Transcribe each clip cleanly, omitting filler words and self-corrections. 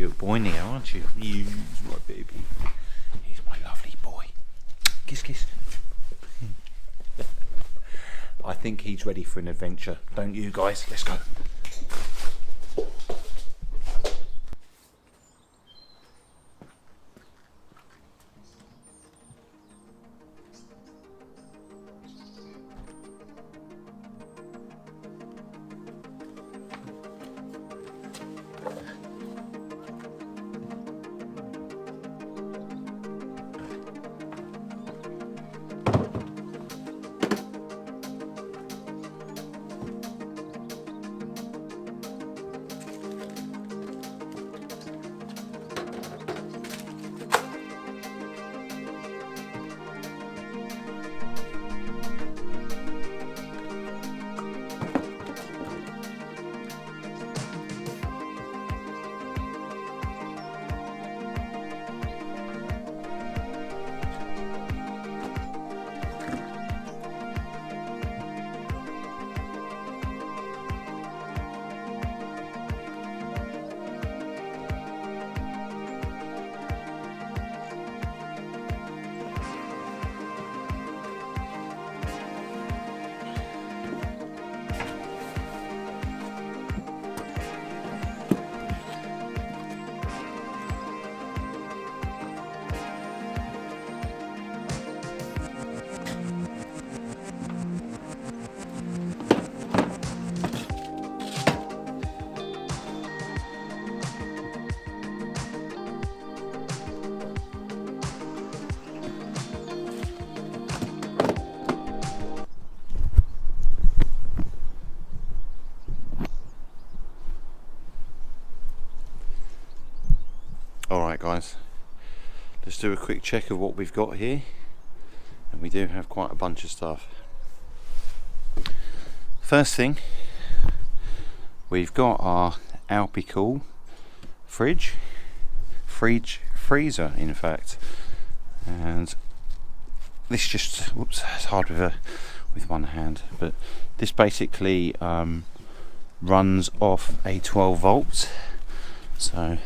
good boy now, aren't you? He's my baby. He's my lovely boy. Kiss, kiss. I think he's ready for an adventure, don't you guys? Let's go. Alright guys, let's do a quick check of what we've got here, and we do have quite a bunch of stuff. First thing, we've got our Alpicool freezer in fact, and this just, whoops, it's hard with one hand, but this basically runs off a 12 volts. So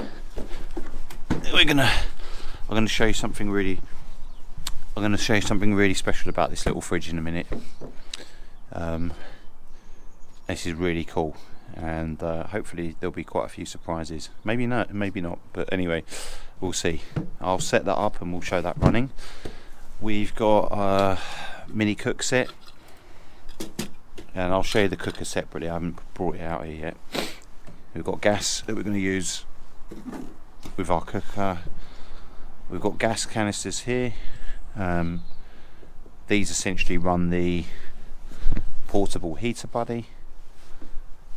I'm gonna show you something really special about this little fridge in a minute. This is really cool, and hopefully there'll be quite a few surprises. Maybe not, but anyway, we'll see. I'll set that up and we'll show that running. We've got a mini cook set, and I'll show you the cooker separately. I haven't brought it out here yet. We've got gas that we're going to use with our cooker. We've got gas canisters here. These essentially run the portable heater buddy.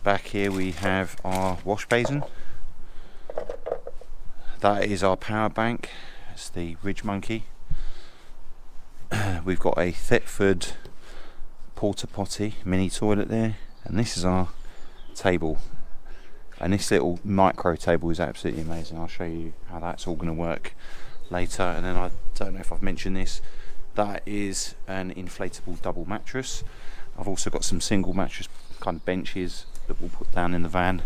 Back here we have our wash basin. That is our power bank. It's the Ridge Monkey. We've got a Thetford porta potty mini toilet there, and this is our table. And this little micro table is absolutely amazing. I'll show you how that's all going to work later. And then I don't know if I've mentioned this, that is an inflatable double mattress. I've also got some single mattress kind of benches that we'll put down in the van.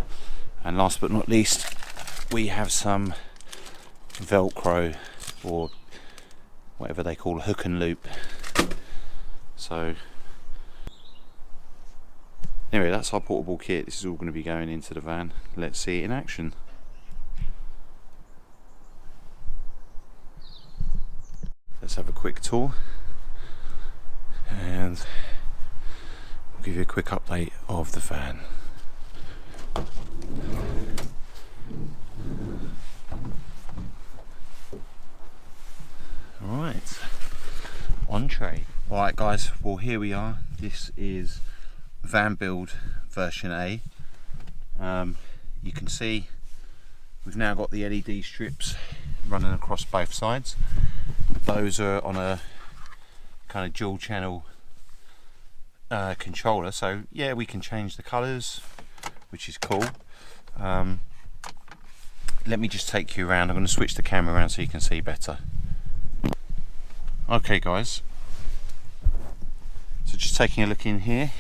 And last but not least, we have some Velcro, or whatever they call hook and loop. So anyway, that's our portable kit. This is all going to be going into the van. Let's see it in action. Let's have a quick tour, and we'll give you a quick update of the van. Alright, entree. Alright guys, well here we are. This is van build version A. You can see we've now got the LED strips running across both sides. Those are on a kind of dual channel controller, so yeah, we can change the colours, which is cool. Let me just take you around. I'm going to switch the camera around so you can see better. Okay guys, so just taking a look in here.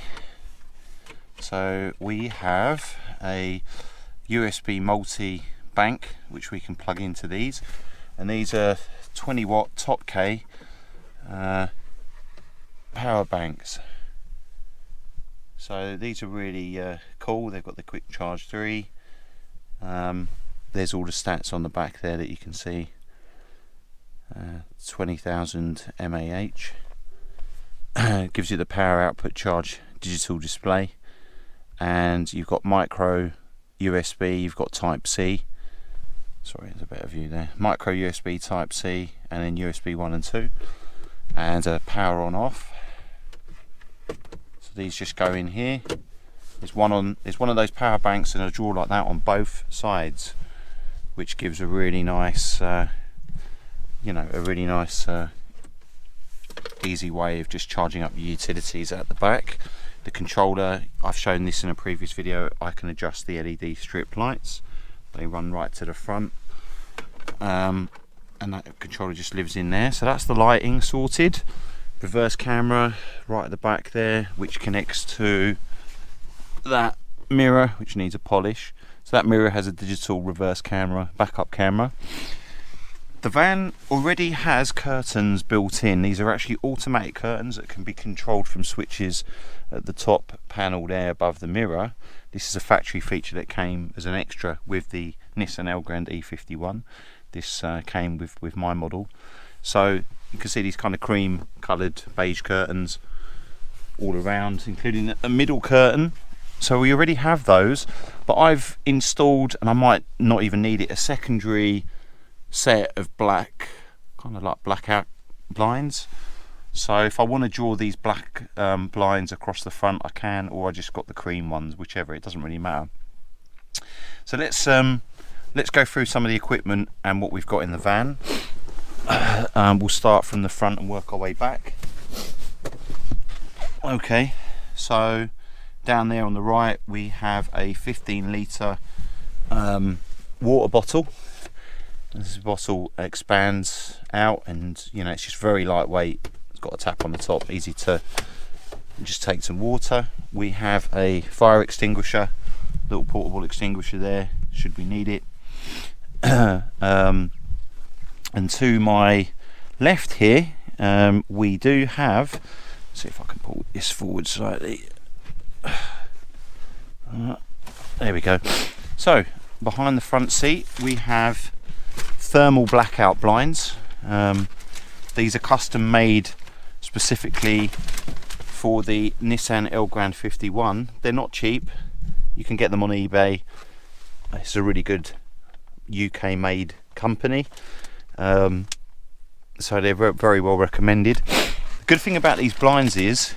So we have a USB multi bank which we can plug into these, and these are 20 watt top K power banks. So these are really cool. They've got the quick charge 3. There's all the stats on the back there that you can see. 20,000 mAh. Gives you the power output charge digital display, and you've got micro USB, you've got Type C. Sorry, there's a better view there. Micro USB Type C, and then USB 1 and 2, and power on off. So these just go in here. There's one of those power banks and a drawer like that on both sides, which gives a really nice, easy way of just charging up your utilities at the back. The controller, I've shown this in a previous video, I can adjust the LED strip lights. They run right to the front, and that controller just lives in there. So that's the lighting sorted. Reverse camera right at the back there, which connects to that mirror, which needs a polish. So that mirror has a digital reverse camera, backup camera. The van already has curtains built in. These are actually automatic curtains that can be controlled from switches at the top panel there above the mirror. This is a factory feature that came as an extra with the Nissan Elgrand E51. This came with my model. So you can see these kind of cream coloured beige curtains all around, including a middle curtain. So we already have those, but I've installed, and I might not even need it, a secondary set of black, kind of like blackout blinds. So if I want to draw these black blinds across the front, I can, or I just got the cream ones, whichever, it doesn't really matter. So let's go through some of the equipment and what we've got in the van. We'll start from the front and work our way back. Okay, so down there on the right we have a 15 litre water bottle. This bottle expands out, and it's just very lightweight. It's got a tap on the top, easy to just take some water. We have a fire extinguisher, little portable extinguisher there should we need it. And to my left here we do have, let's see if I can pull this forward slightly. There we go. So behind the front seat we have thermal blackout blinds. These are custom made specifically for the Nissan Elgrand 51. They're not cheap. You can get them on eBay. It's a really good UK made company. So they're very well recommended. The good thing about these blinds is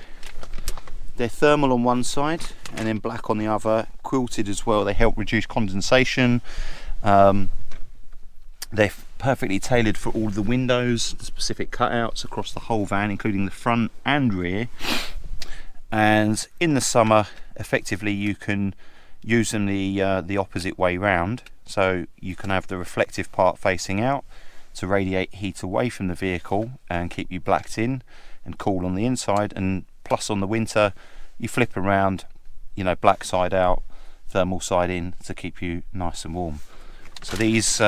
they're thermal on one side and then black on the other, quilted as well. They help reduce condensation. They're perfectly tailored for all the windows, the specific cutouts across the whole van, including the front and rear. And in the summer, effectively, you can use them the opposite way round. So you can have the reflective part facing out to radiate heat away from the vehicle and keep you blacked in and cool on the inside. And plus, on the winter, you flip around, black side out, thermal side in to keep you nice and warm. So these.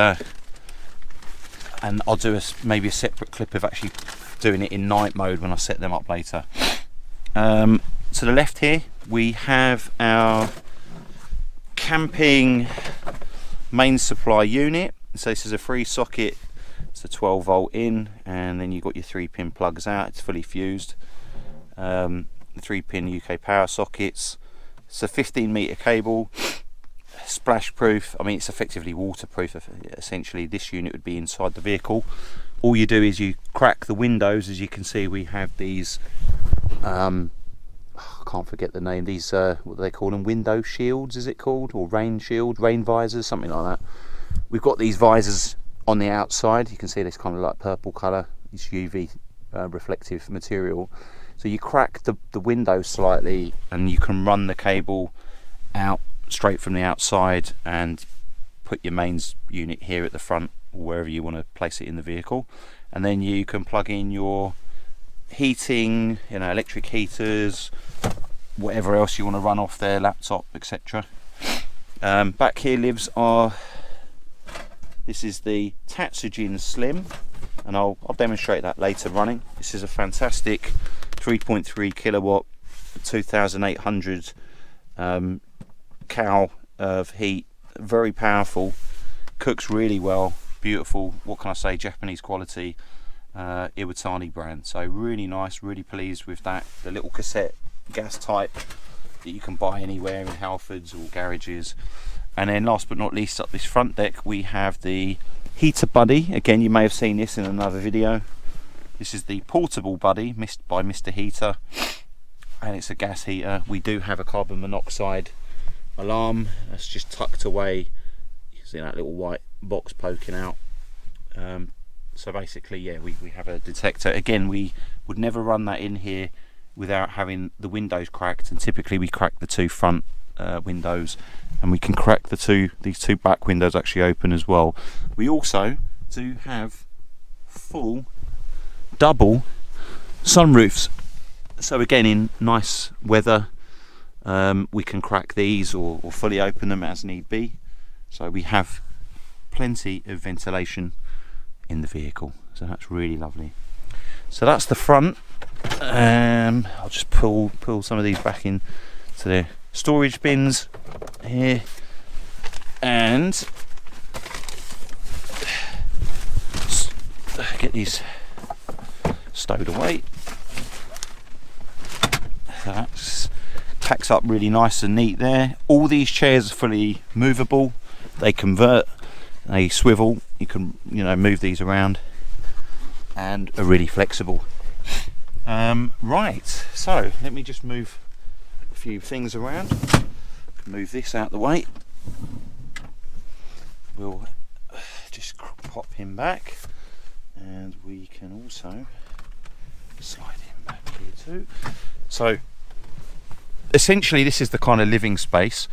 And I'll do maybe a separate clip of actually doing it in night mode when I set them up later. To the left here we have our camping main supply unit. So this is a 3 socket, it's a 12 volt in, and then you've got your 3-pin plugs out. It's fully fused. The 3-pin UK power sockets. It's a 15 metre cable. Splash proof. I mean, it's effectively waterproof. Essentially this unit would be inside the vehicle. All you do is you crack the windows. As you can see, we have these I can't forget the name, these what do they call them, window shields is it called, or rain shield, rain visors, something like that. We've got these visors on the outside. You can see this kind of like purple colour, this UV reflective material. So you crack the window slightly and you can run the cable out straight from the outside and put your mains unit here at the front or wherever you want to place it in the vehicle, and then you can plug in your heating, electric heaters, whatever else you want to run off there, laptop, etc. Back here lives our This is the Tatsujin Slim, and I'll demonstrate that later running. This is a fantastic 3.3 kilowatt, 2,800 cal of heat, very powerful, cooks really well, beautiful, what can I say, Japanese quality, Iwatani brand. So really nice, really pleased with that. The little cassette gas type that you can buy anywhere in Halfords or garages. And then last but not least, up this front deck we have the heater buddy. Again, you may have seen this in another video. This is the portable buddy by Mr. Heater, and it's a gas heater. We do have a carbon monoxide alarm that's just tucked away. You can see that little white box poking out. So basically, yeah, we have a detector. Again, we would never run that in here without having the windows cracked, and typically we crack the two front windows, and we can crack these two back windows actually open as well. We also do have full double sunroofs, so again, in nice weather, we can crack these or fully open them as need be. So we have plenty of ventilation in the vehicle, so that's really lovely. So that's the front. I'll just pull some of these back in to their storage bins here, and get these stowed away. That packs up really nice and neat there. All these chairs are fully movable. They convert, they swivel. You can, move these around, and are really flexible. Right, so let me just move a few things around. Move this out the way. We'll just pop him back, and we can also slide him back here too. So essentially this is the kind of living space.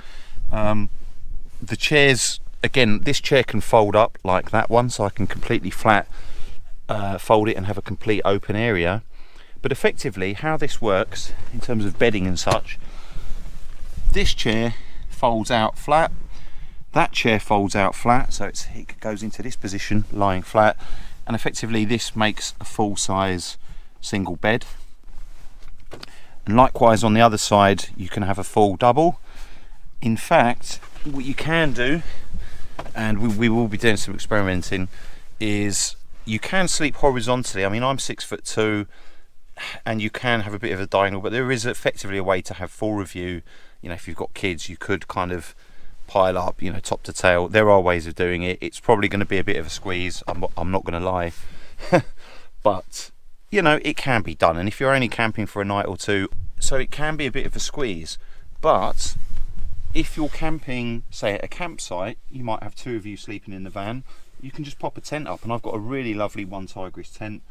The chairs, again, this chair can fold up like that one, so I can completely flat fold it and have a complete open area. But effectively how this works in terms of bedding and such, this chair folds out flat, that chair folds out flat, so it goes into this position lying flat, and effectively this makes a full size single bed. And likewise on the other side you can have a full double. In fact, what you can do, and we will be doing some experimenting, is you can sleep horizontally. I mean, I'm 6'2", and you can have a bit of a diagonal, but there is effectively a way to have four of you. If you've got kids, you could kind of pile up, top to tail. There are ways of doing it. It's probably going to be a bit of a squeeze, I'm not going to lie. But it can be done, and if you're only camping for a night or two, so it can be a bit of a squeeze. But if you're camping, say at a campsite, you might have two of you sleeping in the van. You can just pop a tent up, and I've got a really lovely one Tigris tent.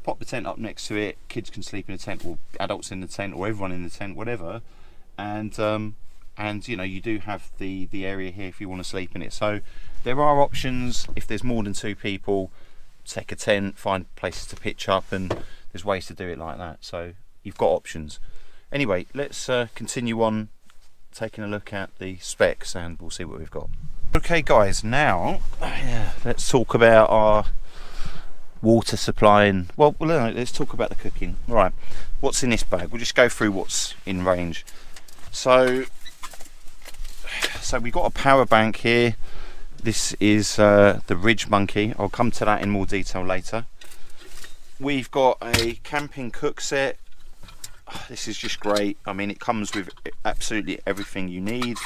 Pop the tent up next to it, kids can sleep in the tent, or adults in the tent, or everyone in the tent, whatever. And you do have the area here if you want to sleep in it. So there are options. If there's more than two people, take a tent, find places to pitch up, and there's ways to do it like that. So you've got options. Anyway, let's continue on taking a look at the specs, and we'll see what we've got. Okay guys, now let's talk about our water supply, and let's talk about the cooking. Right, what's in this bag? We'll just go through what's in range. So we've got a power bank here. This is the Ridge Monkey. I'll come to that in more detail later. We've got a camping cook set. This is just great. I mean, it comes with absolutely everything you need.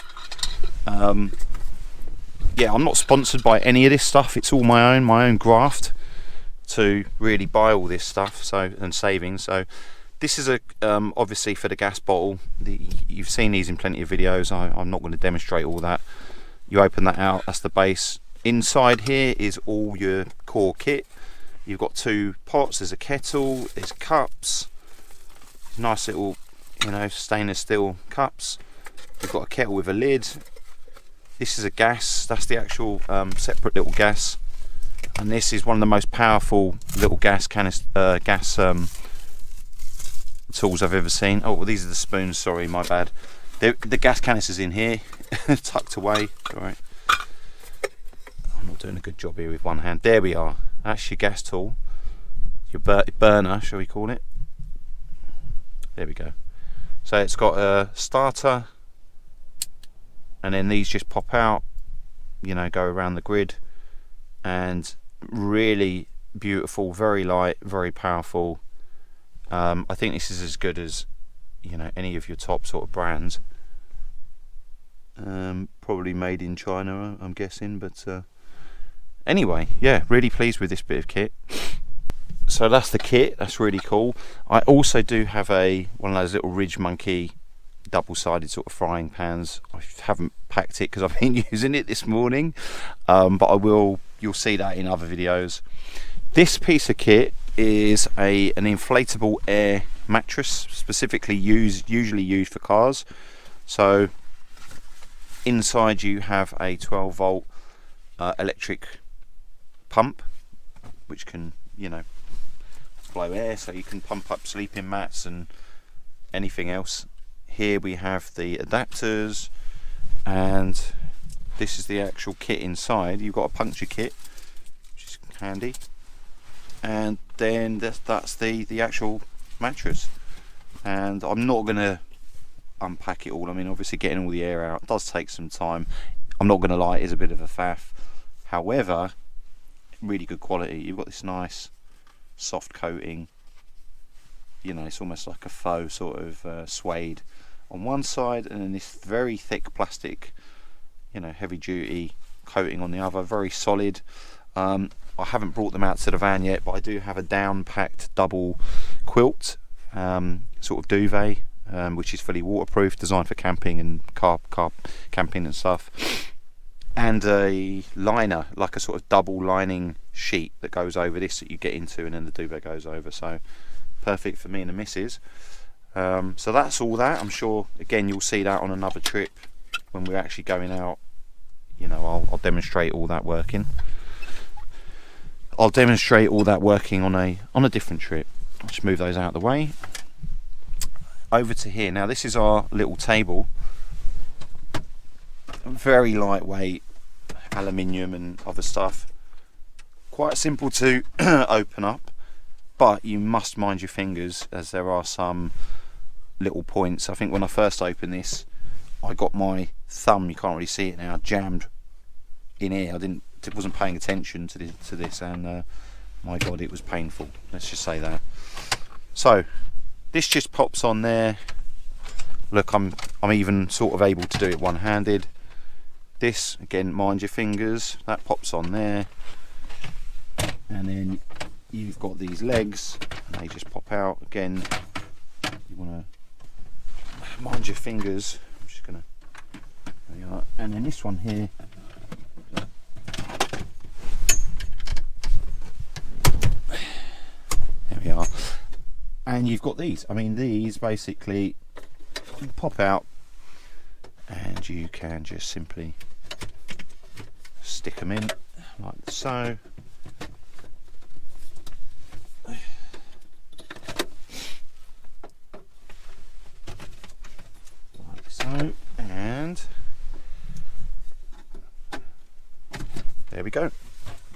Yeah, I'm not sponsored by any of this stuff. It's all my own graft to really buy all this stuff, and savings. So this is obviously for the gas bottle. You've seen these in plenty of videos. I'm not going to demonstrate all that. You open that out, that's the base. Inside here is all your core kit. You've got two pots, there's a kettle, there's cups, nice little stainless steel cups. You've got a kettle with a lid. This is a gas, that's the actual separate little gas. And this is one of the most powerful little gas tools I've ever seen. Oh, well, these are the spoons, sorry, my bad. The gas canister's in here, tucked away. All right. I'm not doing a good job here with one hand. There we are. That's your gas tool, your burner, shall we call it. There we go. So it's got a starter, and then these just pop out, you know, go around the grid, and really beautiful, very light, very powerful. I think this is as good as, you know, any of your top sort of brands. Probably made in China, I'm guessing, but anyway, yeah, really pleased with this bit of kit. So that's the kit. That's really cool. I also do have one of those little Ridge Monkey double-sided sort of frying pans. I haven't packed it because I've been using it this morning, but I will. You'll see that in other videos. This piece of kit is an inflatable air mattress, specifically usually used for cars. So inside you have a 12-volt electric pump, which can, you know, blow air, so you can pump up sleeping mats and anything else. Here we have the adapters, and this is the actual kit inside. You've got a puncture kit, which is handy, and then that's the actual mattress. And I'm not going to unpack it all. I mean, obviously getting all the air out does take some time. I'm not going to lie, it is a bit of a faff. However, really good quality. You've got this nice soft coating, you know, it's almost like a faux sort of suede on one side, and then this very thick plastic, you know, heavy duty coating on the other. Very solid. I haven't brought them out to the van yet, but I do have a down packed double quilt sort of duvet, which is fully waterproof, designed for camping and car camping and stuff, and a liner, like a sort of double lining sheet that goes over this that you get into, and then the duvet goes over. So perfect for me and the missus. So that's all that. I'm sure again you'll see that on another trip when we're actually going out. You know, I'll demonstrate all that working. I'll demonstrate all that working on a different trip. I'll just move those out of the way. Over to here. Now this is our little table. Very lightweight, aluminium and other stuff. Quite simple to open up, but you must mind your fingers, as there are some little points. I think when I first opened this, I got my thumb, you can't really see it now, jammed in here. I wasn't paying attention to this, and my god, it was painful. Let's just say that. So this just pops on there. Look, I'm even sort of able to do it one-handed. This again, mind your fingers. That pops on there, and then you've got these legs, and they just pop out. Again, you want to mind your fingers. I'm just gonna. There we are. And then this one here. There we are. And you've got these. I mean, these basically pop out, and you can just simply stick them in like so. Like so, and there we go.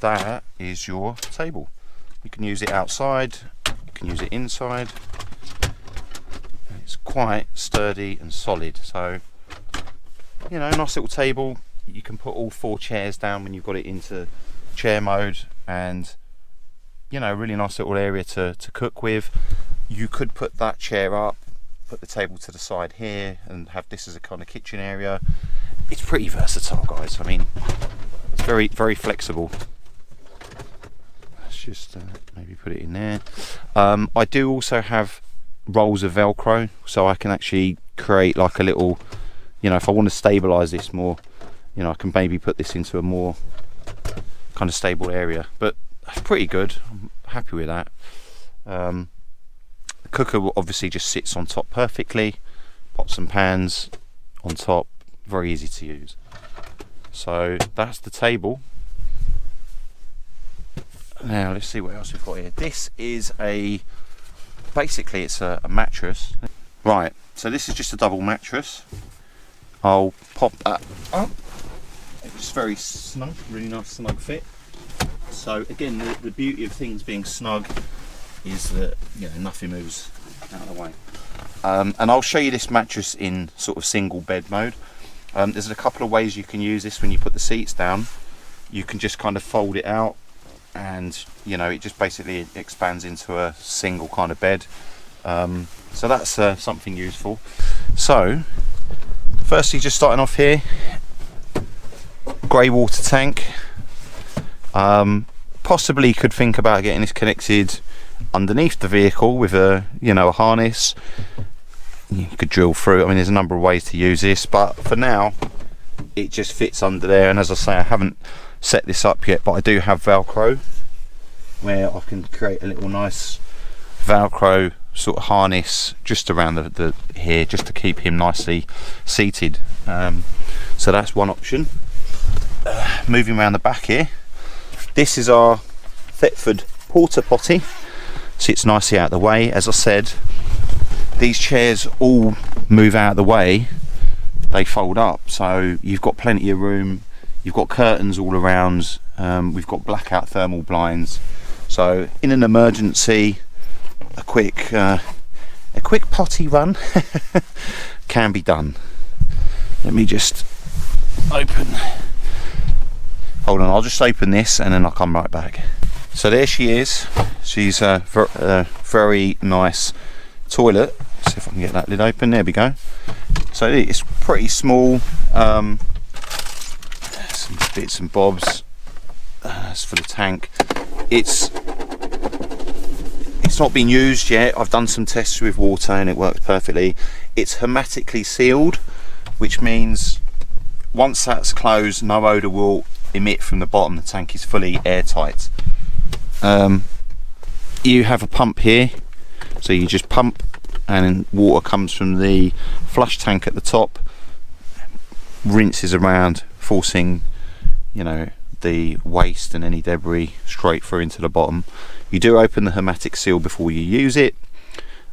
That is your table. You can use it outside, you can use it inside. It's quite sturdy and solid, so you know, nice little table. You can put all 4 chairs down when you've got it into chair mode, and you know, really nice little area to cook with. You could put that chair up, put the table to the side here, and have this as a kind of kitchen area. It's pretty versatile, guys. I mean, it's very, very flexible. Let's just maybe put it in there. I do also have rolls of Velcro, so I can actually create like a little, you know, if I want to stabilize this more, you know, I can maybe put this into a more kind of stable area. But that's pretty good. I'm happy with that. The cooker obviously just sits on top perfectly. Pots and pans on top, very easy to use. So that's the table. Now let's see what else we've got here. This is basically it's a mattress. Right, so this is just a double mattress. I'll pop that up. Just very snug, really nice snug fit. So again, the beauty of things being snug is that, you know, nothing moves out of the way. And I'll show you this mattress in sort of single bed mode. There's a couple of ways you can use this. When you put the seats down, you can just kind of fold it out, and you know, it just basically expands into a single kind of bed. So that's something useful. So firstly, just starting off here, grey water tank. Possibly could think about getting this connected underneath the vehicle with a, you know, a harness. You could drill through. I mean, there's a number of ways to use this, but for now it just fits under there. And as I say, I haven't set this up yet, but I do have Velcro where I can create a little nice Velcro sort of harness just around the here, just to keep him nicely seated. So that's one option. Moving around the back here, this is our Thetford porta potty. Sits nicely out of the way. As I said, these chairs all move out of the way, they fold up, so you've got plenty of room. You've got curtains all around. We've got blackout thermal blinds, so in an emergency, a quick potty run can be done. Let me just open. Hold on, I'll just open this and then I'll come right back. So there she is. She's a very nice toilet. See if I can get that lid open. There we go. So it's pretty small. Some bits and bobs. That's for the tank. It's not been used yet. I've done some tests with water and it works perfectly. It's hermetically sealed, which means once that's closed, no odour will emit from the bottom. The tank is fully airtight. You have a pump here, so you just pump and water comes from the flush tank at the top, rinses around, forcing, you know, the waste and any debris straight through into the bottom. You do open the hermetic seal before you use it,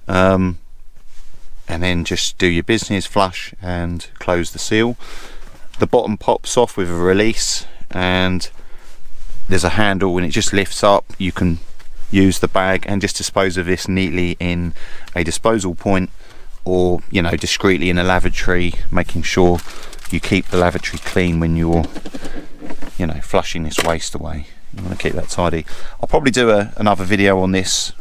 and then just do your business, flush and close the seal. The bottom pops off with a release, and there's a handle and it just lifts up. You can use the bag and just dispose of this neatly in a disposal point, or, you know, discreetly in a lavatory, making sure you keep the lavatory clean when you're, you know, flushing this waste away. You want to keep that tidy. I'll probably do another video on this,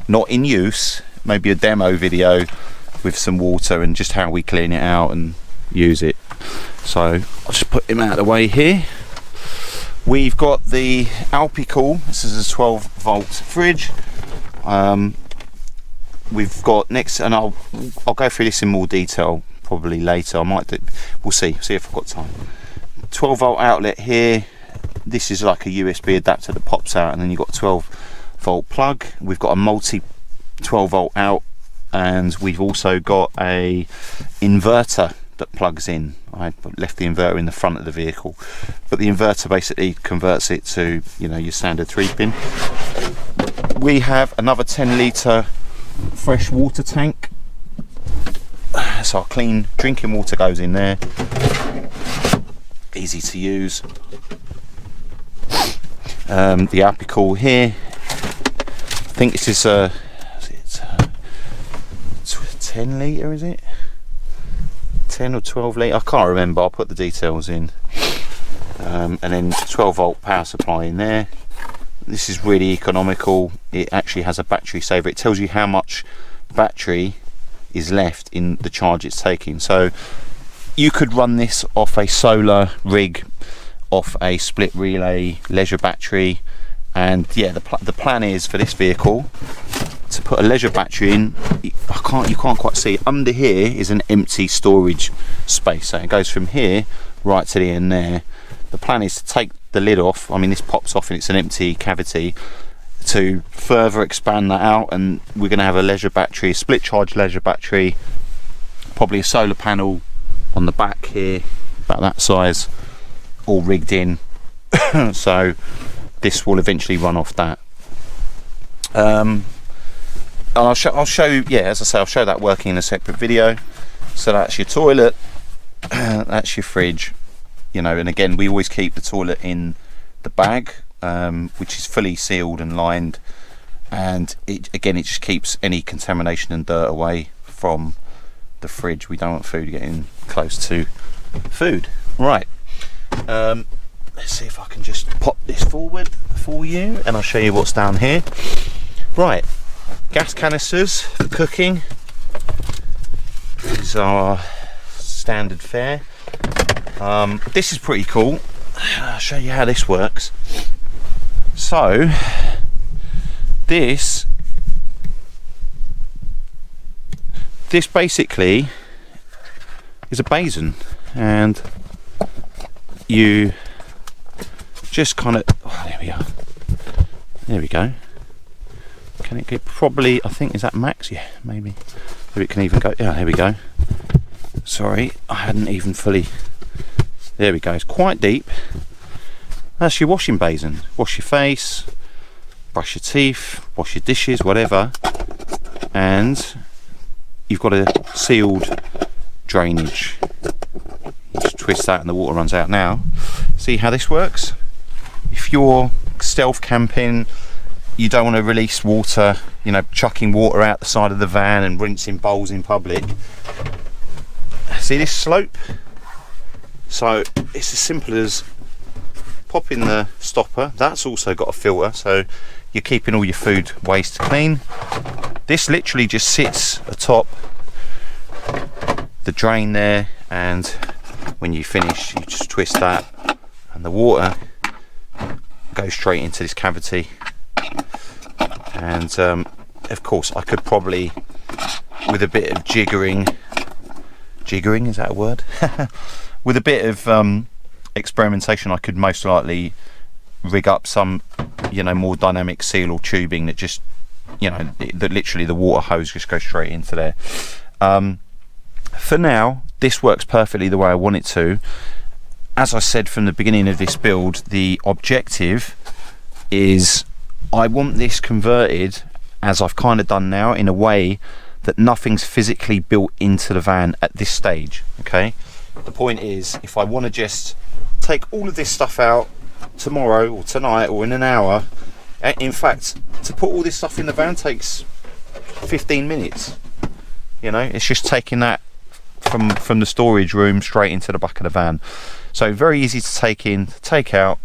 not in use, maybe a demo video with some water and just how we clean it out and use it. So I'll just put him out of the way here. We've got the Alpicool. This is a 12-volt fridge. We've got next, and I'll go through this in more detail probably later. I might do, we'll see if I've got time. 12-volt outlet here. This is like a USB adapter that pops out, and then you've got a 12-volt plug. We've got a multi 12-volt out, and we've also got a inverter that plugs in. I left the inverter in the front of the vehicle, but the inverter basically converts it to, you know, your standard 3-pin. We have another 10-litre fresh water tank, so our clean drinking water goes in there. Easy to use. The Alpicool here, I think this is a 10 litre, is it? 10 or 12 litre, I can't remember. I'll put the details in. And then 12-volt power supply in there. This is really economical. It actually has a battery saver. It tells you how much battery is left in the charge it's taking. So you could run this off a solar rig, off a split relay leisure battery, and yeah, the plan is for this vehicle to put a leisure battery in. You can't quite see it. Under here is an empty storage space, so it goes from here right to the end there. The plan is to take the lid off. I mean, this pops off and it's an empty cavity, to further expand that out, and we're going to have a leisure battery, a split charge leisure battery, probably a solar panel on the back here about that size, all rigged in. So this will eventually run off that. And I'll show you, yeah, as I say, I'll show that working in a separate video. So that's your toilet, that's your fridge, you know, and again, we always keep the toilet in the bag, which is fully sealed and lined, and it just keeps any contamination and dirt away from the fridge. We don't want food getting close to food. Right, let's see if I can just pop this forward for you and I'll show you what's down here. Right, gas canisters for cooking. These are standard fare. This is pretty cool. I'll show you how this works. So this basically is a basin, and you just kind of, oh, there we are. There we go. Can it get, probably, I think, is that max? Yeah, maybe. Maybe it can even go, yeah, there we go. Sorry, I hadn't even fully, there we go, it's quite deep. That's your washing basin. Wash your face, brush your teeth, wash your dishes, whatever. And you've got a sealed drainage. You just twist that and the water runs out. Now, see how this works? If you're stealth camping, you don't want to release water, you know, chucking water out the side of the van and rinsing bowls in public. See this slope? So it's as simple as popping the stopper. That's also got a filter, so you're keeping all your food waste clean. This literally just sits atop the drain there, and when you finish, you just twist that and the water goes straight into this cavity. And of course I could probably, with a bit of jiggering, is that a word? With a bit of experimentation, I could most likely rig up some, you know, more dynamic seal or tubing that just, you know, that literally the water hose just goes straight into there. For now, this works perfectly the way I want it to. As I said from the beginning of this build, the objective is I want this converted, as I've kind of done now, in a way that nothing's physically built into the van at this stage. Okay, the point is, if I want to just take all of this stuff out tomorrow or tonight or in an hour, in fact, to put all this stuff in the van takes 15 minutes. You know, it's just taking that from the storage room straight into the back of the van. So very easy to take in, take out,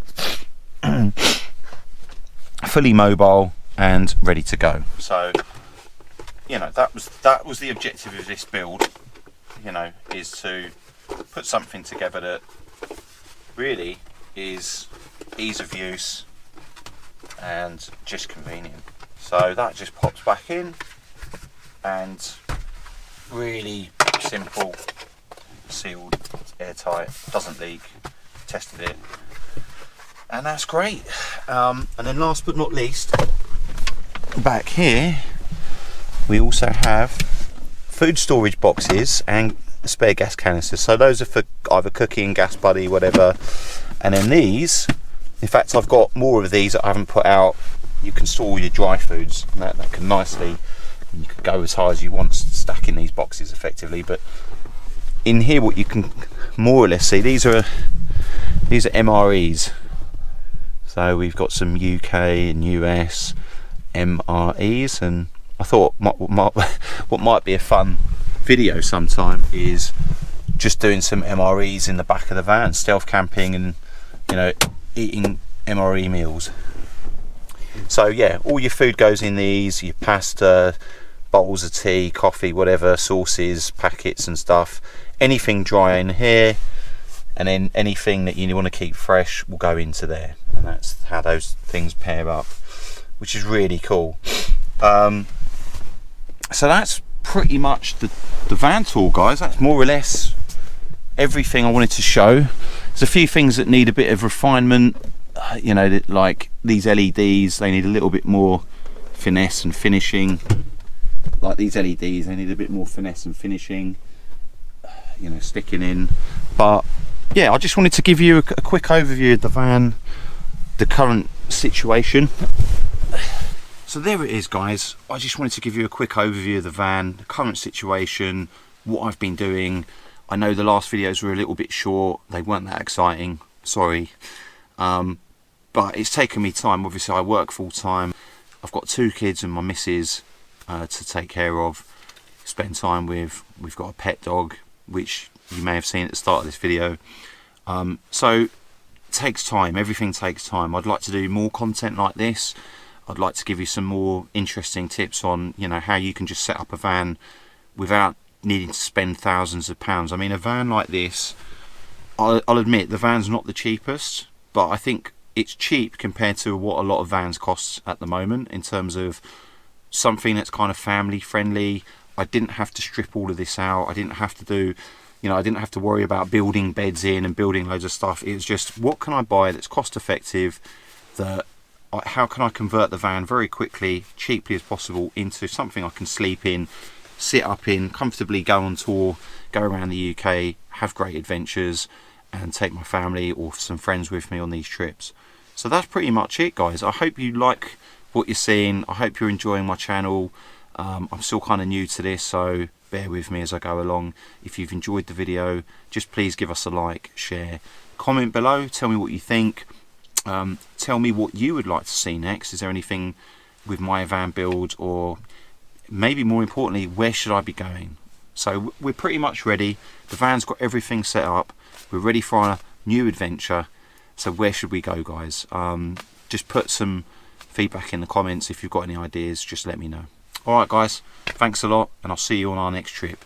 fully mobile and ready to go. So, you know, that was the objective of this build, you know, is to put something together that really is ease of use and just convenient. So that just pops back in, and really simple, sealed, airtight, doesn't leak, tested it, and that's great. And then last but not least, back here we also have food storage boxes and spare gas canisters. So those are for either cooking, gas buddy, whatever. And then these, in fact, I've got more of these that I haven't put out. You can store your dry foods, and that can nicely, you can go as high as you want stacking these boxes effectively. But in here, what you can more or less see, these are MREs. So we've got some UK and US MREs, and I thought what might be a fun video sometime is just doing some MREs in the back of the van, stealth camping, and, you know, eating MRE meals. So yeah, all your food goes in these, your pasta, bowls of tea, coffee, whatever, sauces, packets and stuff. Anything dry in here, and then anything that you want to keep fresh will go into there. And that's how those things pair up, which is really cool. So that's pretty much the van tour, guys. That's more or less everything I wanted to show. There's a few things that need a bit of refinement, you know, like these LEDs, they need a little bit more finesse and finishing. Like these LEDs, they need a bit more finesse and finishing, you know, sticking in. But yeah, I just wanted to give you a quick overview of the van, the current situation. So there it is, guys. I just wanted to give you a quick overview of the van, the current situation, what I've been doing. I know the last videos were a little bit short, they weren't that exciting, sorry. But it's taken me time. Obviously I work full time, I've got 2 kids and my missus to take care of, spend time with. We've got a pet dog, which you may have seen at the start of this video. So it takes time, everything takes time. I'd like to do more content like this. I'd like to give you some more interesting tips on, you know, how you can just set up a van without needing to spend thousands of pounds. I mean, a van like this, I'll admit the van's not the cheapest, but I think it's cheap compared to what a lot of vans cost at the moment, in terms of something that's kind of family friendly. I didn't have to strip all of this out. I didn't have to do, you know, I didn't have to worry about building beds in and building loads of stuff. It was just, what can I buy that's cost effective, that how can I convert the van very quickly, cheaply as possible, into something I can sleep in, sit up in, comfortably go on tour, go around the UK, have great adventures, and take my family or some friends with me on these trips. So that's pretty much it, guys. I hope you like what you're seeing. I hope you're enjoying my channel. I'm still kind of new to this, so bear with me as I go along. If you've enjoyed the video, just please give us a like, share, comment below, tell me what you think. Tell me what you would like to see next. Is there anything with my van build, or maybe more importantly, where should I be going? So we're pretty much ready. The van's got everything set up. We're ready for a new adventure. So where should we go, guys? Just put some feedback in the comments. If you've got any ideas, just let me know. Alright guys, thanks a lot, and I'll see you on our next trip.